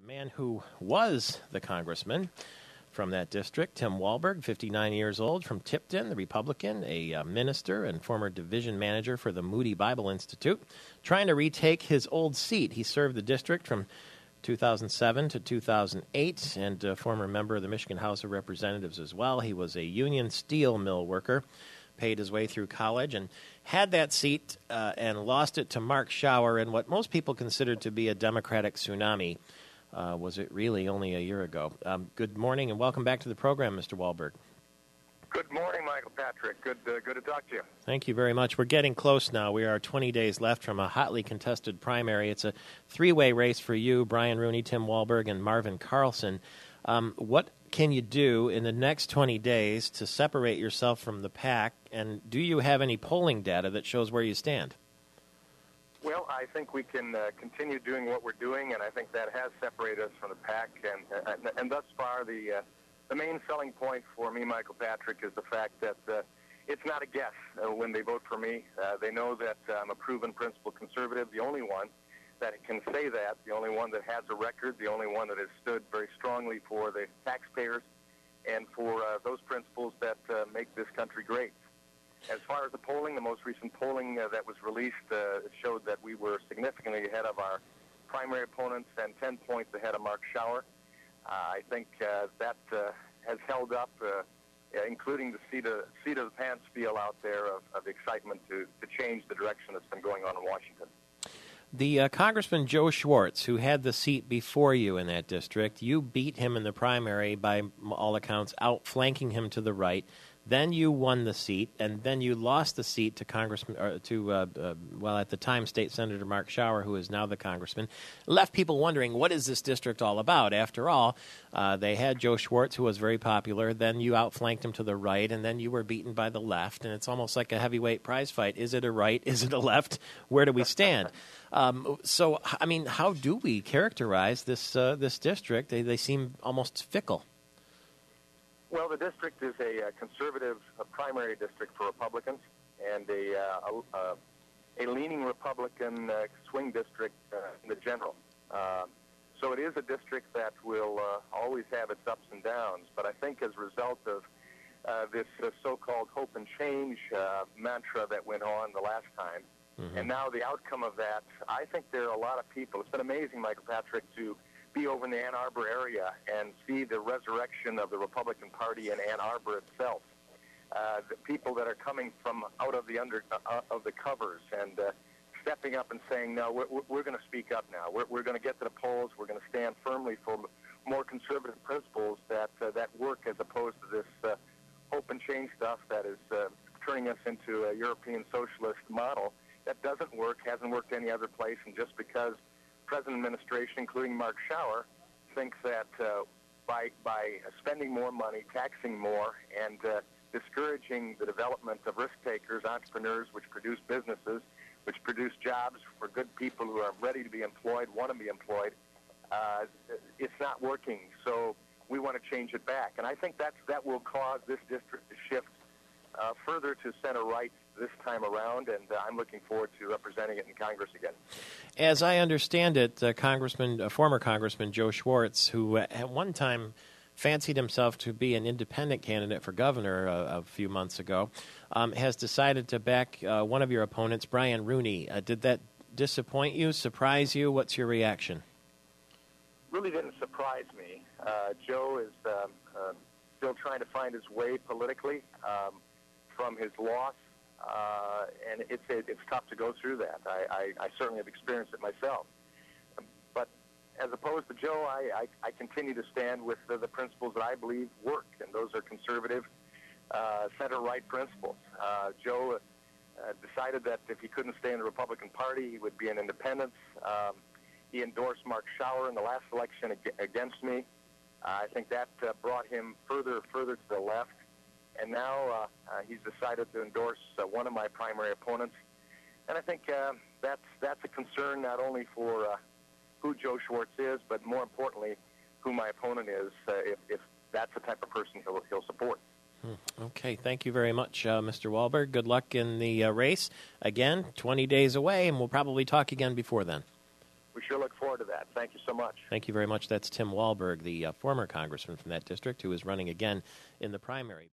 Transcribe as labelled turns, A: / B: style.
A: man who was the congressman from that district, Tim Walberg, 59 years old, from Tipton, the Republican, a minister and former division manager for the Moody Bible Institute, trying to retake his old seat. He served the district from 2007 to 2008 and a former member of the Michigan House of Representatives as well. He was a union steel mill worker, paid his way through college, and had that seat and lost it to Mark Schauer in what most people considered to be a Democratic tsunami. Was it really only a year ago? Good morning and welcome back to the program, Mr. Walberg.
B: Good morning, Michael Patrick. Good to talk to you.
A: Thank you very much. We're getting close now. We are 20 days left from a hotly contested primary. It's a three-way race for you, Brian Rooney, Tim Walberg, and Marvin Carlson. What can you do in the next 20 days to separate yourself from the pack, and do you have any polling data that shows where you stand?
B: Well, I think we can continue doing what we're doing, and I think that has separated us from the pack. And thus far, the main selling point for me, Michael Patrick, is the fact that it's not a guess when they vote for me. They know that I'm a proven principled conservative, the only one that can say that, the only one that has a record, the only one that has stood very strongly for the taxpayers and for those principles that make this country great. As far as the polling, the most recent polling that was released showed that we were significantly ahead of our primary opponents and 10 points ahead of Mark Schauer. I think that has held up, including the seat of the pants feel out there of excitement to change the direction that's been going on in Washington.
A: The Congressman Joe Schwartz, who had the seat before you in that district, you beat him in the primary by all accounts, outflanking him to the right. Then you won the seat, and then you lost the seat to at the time, State Senator Mark Schauer, who is now the congressman. Left people wondering, what is this district all about? After all, they had Joe Schwartz, who was very popular. Then you outflanked him to the right, and then you were beaten by the left. And it's almost like a heavyweight prize fight. Is it a right? Is it a left? Where do we stand? So, I mean, how do we characterize this district? They seem almost fickle.
B: Well, the district is a conservative primary district for Republicans and a leaning Republican swing district in the general. So it is a district that will always have its ups and downs. But I think as a result of this so-called hope and change mantra that went on the last time, and now the outcome of that, I think there are a lot of people. It's been amazing, Michael Patrick, to be over in the Ann Arbor area and see the resurrection of the Republican Party in Ann Arbor itself. The people that are coming from out of the of the covers and stepping up and saying, no, we're going to speak up now. We're going to get to the polls. We're going to stand firmly for more conservative principles that work as opposed to this hope and change stuff that is turning us into a European socialist model that doesn't work, hasn't worked any other place, and just because present administration, including Mark Schauer, thinks that by spending more money, taxing more, and discouraging the development of risk takers, entrepreneurs, which produce businesses, which produce jobs for good people who are ready to be employed, want to be employed, it's not working. So we want to change it back. And I think that will cause this district to shift further to center right this time around, and I'm looking forward to representing it in Congress again.
A: As I understand it, former Congressman Joe Schwartz, who at one time fancied himself to be an independent candidate for governor a few months ago, has decided to back one of your opponents, Brian Rooney. Did that disappoint you, surprise you? What's your reaction?
B: Really didn't surprise me. Joe is still trying to find his way politically from his loss. And it's tough to go through that. I certainly have experienced it myself. But as opposed to Joe, I continue to stand with the principles that I believe work, and those are conservative, center-right principles. Joe decided that if he couldn't stay in the Republican Party, he would be an independent. He endorsed Mark Schauer in the last election against me. I think that brought him further to the left. And now he's decided to endorse one of my primary opponents. And I think that's a concern not only for who Joe Schwartz is, but more importantly, who my opponent is, if that's the type of person he'll support.
A: Okay, thank you very much, Mr. Walberg. Good luck in the race. Again, 20 days away, and we'll probably talk again before then.
B: We sure look forward to that. Thank you so much.
A: Thank you very much. That's Tim Walberg, the former congressman from that district, who is running again in the primary.